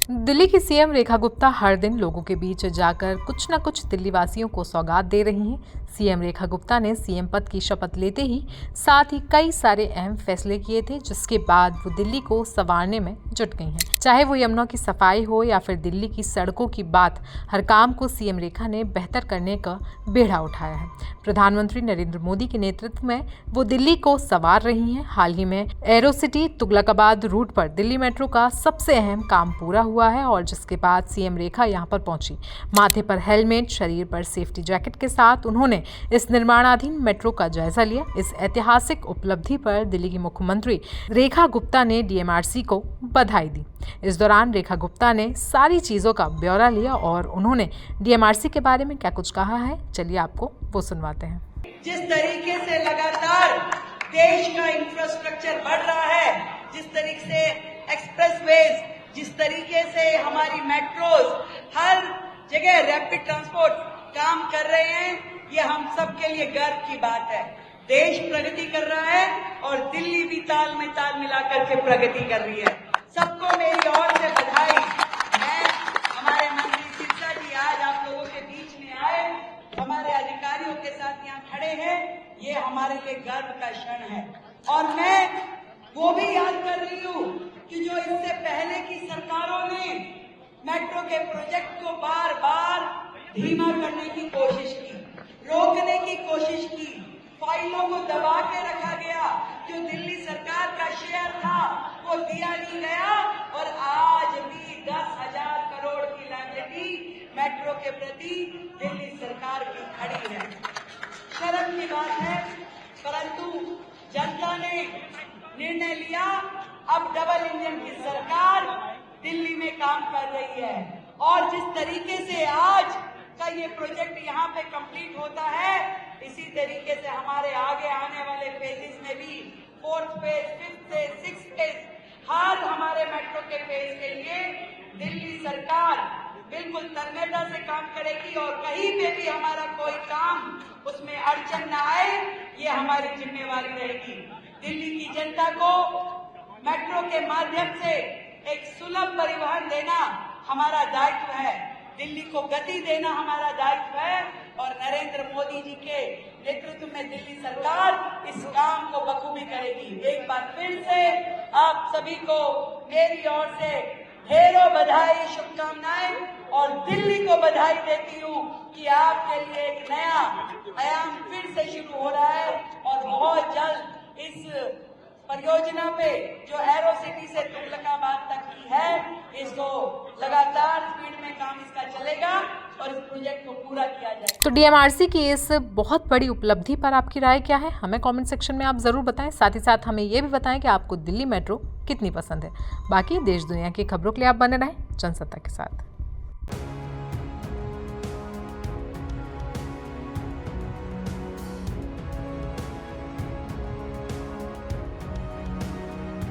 दिल्ली की सीएम रेखा गुप्ता हर दिन लोगों के बीच जाकर कुछ न कुछ दिल्ली वासियों को सौगात दे रही हैं। सीएम रेखा गुप्ता ने सीएम पद की शपथ लेते ही साथ ही कई सारे अहम फैसले किए थे, जिसके बाद वो दिल्ली को संवारने में जुट गई हैं। चाहे वो यमुना की सफाई हो या फिर दिल्ली की सड़कों की बात, हर काम को सीएम रेखा ने बेहतर करने का बेड़ा उठाया है। प्रधानमंत्री नरेंद्र मोदी के नेतृत्व में वो दिल्ली को संवार रही हैं। हाल ही में एरोसिटी तुगलकाबाद रूट पर दिल्ली मेट्रो का सबसे अहम काम पूरा हुआ है और जिसके बाद सीएम रेखा यहां पर पहुंची। माथे पर हेलमेट, शरीर पर सेफ्टी जैकेट के साथ उन्होंने इस निर्माणाधीन मेट्रो का जायजा लिया। इस ऐतिहासिक उपलब्धि पर दिल्ली की मुख्यमंत्री रेखा गुप्ता ने डीएमआरसी को बधाई दी। इस दौरान रेखा गुप्ता ने सारी चीजों का ब्यौरा लिया और उन्होंने डीएमआरसी के बारे में क्या कुछ कहा है, चलिए आपको वो सुनवाते हैं। जिस तरीके से लगातार देश का इंफ्रास्ट्रक्चर बढ़ रहा है, जिस तरीके से एक्सप्रेसवेज, जिस तरीके से हमारी मेट्रोज, हर जगह रैपिड ट्रांसपोर्ट काम कर रहे हैं, ये हम सब के लिए गर्व की बात है। देश प्रगति कर रहा है और दिल्ली भी ताल में ताल मिलाकर के प्रगति कर रही है। सबको मेरी ओर से बधाई। मैं हमारे मंत्री सिरसा जी आज आप लोगों के बीच में आए, हमारे अधिकारियों के साथ यहाँ खड़े हैं, ये हमारे लिए गर्व का क्षण है। और मैं वो भी याद कर रही हूँ कि जो इससे पहले की सरकारों ने मेट्रो के प्रोजेक्ट को बार बार धीमा करने की कोशिश की, रोकने की कोशिश की, फाइलों को दबा के रखा गया। जो दिल्ली सरकार का शेयर था वो दिया नहीं गया और आज भी 10,000 करोड़ की लायबिलिटी मेट्रो के प्रति दिल्ली सरकार की खड़ी है। शर्म की बात है, परंतु जनता ने निर्णय लिया, अब डबल इंजन की सरकार दिल्ली में काम कर रही है। और जिस तरीके से आज का ये प्रोजेक्ट यहाँ पे कंप्लीट होता है, इसी तरीके से हमारे आगे आने वाले फेजेस में भी 4th phase, 5th phase, 6th phase, हर हमारे मेट्रो के फेज के लिए दिल्ली सरकार बिल्कुल तन्मयता से काम करेगी और कहीं पे भी हमारा कोई काम उसमें अड़चन न आए, ये हमारी जिम्मेवारी रहेगी। दिल्ली की जनता को मेट्रो के माध्यम से एक सुलभ परिवहन देना हमारा दायित्व है, दिल्ली को गति देना हमारा दायित्व है और नरेंद्र मोदी जी के नेतृत्व में दिल्ली सरकार इस काम को बखूबी करेगी। एक बार फिर से आप सभी को मेरी ओर से ढेरों बधाई, शुभकामनाएं और दिल्ली को बधाई देती हूँ कि आपके लिए एक नया आयाम फिर से शुरू हो रहा है और बहुत जल्द इस परियोजना पे जो एरोसिटी से तुगलकाबाद तक की है, इसको लगातार स्पीड में काम इसका चलेगा और इस प्रोजेक्ट को पूरा किया जाएगा। तो डीएमआरसी की इस बहुत बड़ी उपलब्धि पर आपकी राय क्या है, हमें कमेंट सेक्शन में आप जरूर बताएं। साथ ही साथ हमें ये भी बताएं कि आपको दिल्ली मेट्रो कितनी पसंद है। बाकी देश दुनिया की खबरों के लिए आप बने रहें जनसत्ता के साथ।